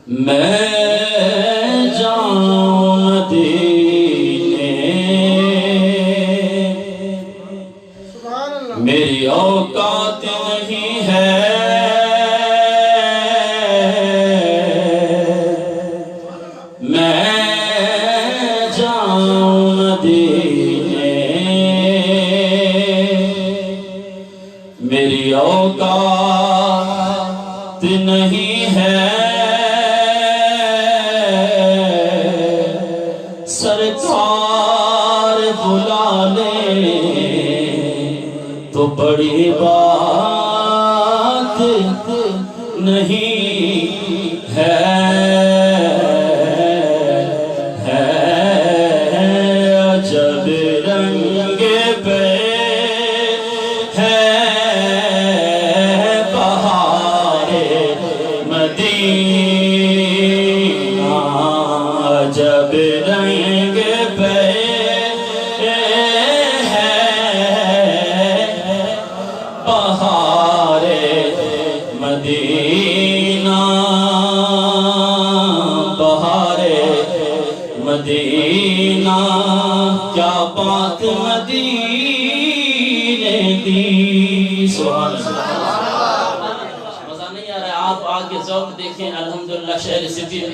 میں جاؤں مدینے میری اوقات نہیں ہے میں جاؤں مدینے میری اوقات نہیں ہے سرکار بلا لے تو بڑی بات نہیں ہے عجب رنگ پہ ہے بہار مدینہ عجب رنگ پہ بہار مدینہ بہار مدینہ کیا بات مدینے دی سبحان اللہ مزہ نہیں آ رہا ہے آپ آگے ذوق دیکھیں الحمدللہ شہر سفیر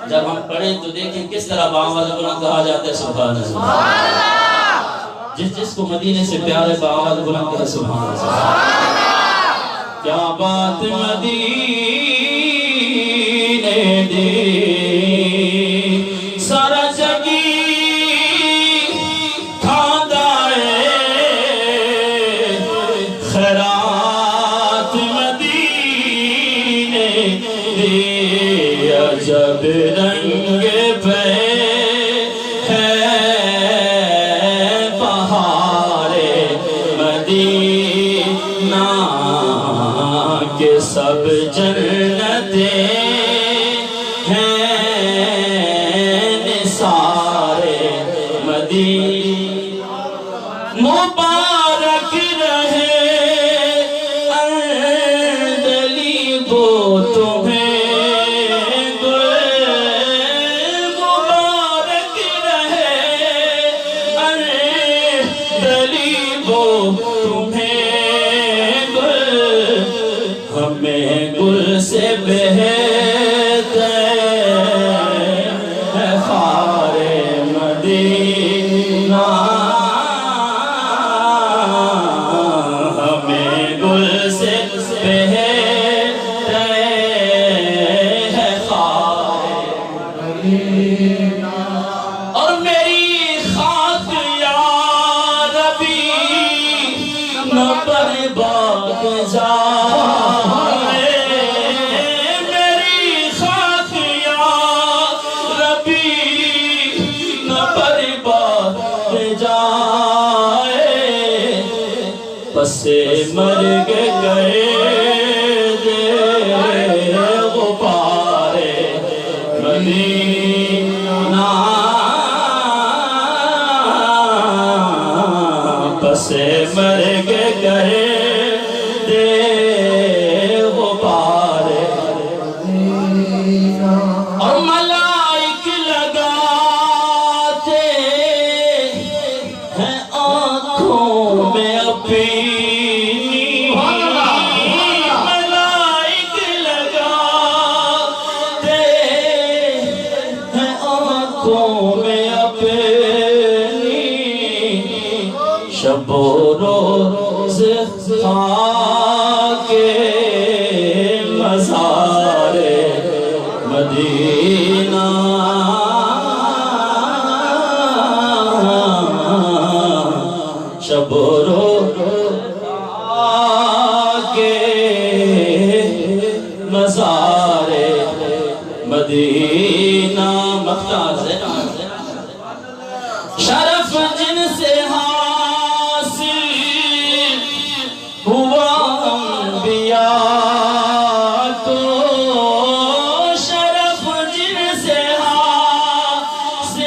جب ہم پڑھیں تو دیکھیں کس طرح باآواز بلند کہا جاتا ہے سبحان اللہ جس کو مدینے سے پیار ہے باآواز بلند کہا سبحان اللہ کیا بات مدینے دی سارا جگی کھاندہ خیرات مدینے دی عجب رنگ پہ ہے بہار مدینہ کہ سب جنتیں ہیں نثار مدینہ مبارک رہے اندلیب تمہیں مبارک رہے اندلیب تمہیں ہمیں گل سے بہتر ہے خار مدینہ ہمیں گل سے بہتر ہے خار مدینہ اور میری خاک یا ربی نہ برباد جائے میری خاک یا ربی نہ برباد جائے پس مرگ گئے دے غبار مدینہ پس مرگ گئے دے غبار اور ملائک لگاتے ہیں آنکھوں میں اپنی ملائک لگاتے ہیں آنکھوں میں اپنی شب و روز خاک مزار مدینہ شب و روز خاک مزار مدینہ مختار سے شرف جن سے حاصل ہوا انبیاء کو شرف جن سے حاصل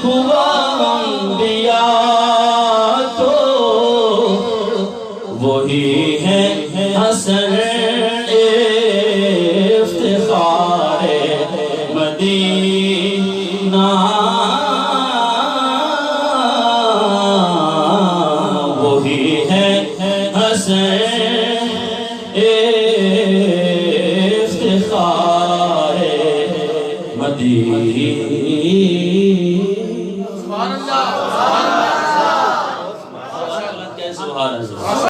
ہوا انبیاء کو وہی ہے حسن مدینہ وہی ہے حسین افتخار مدینہ. سبحان اللہ.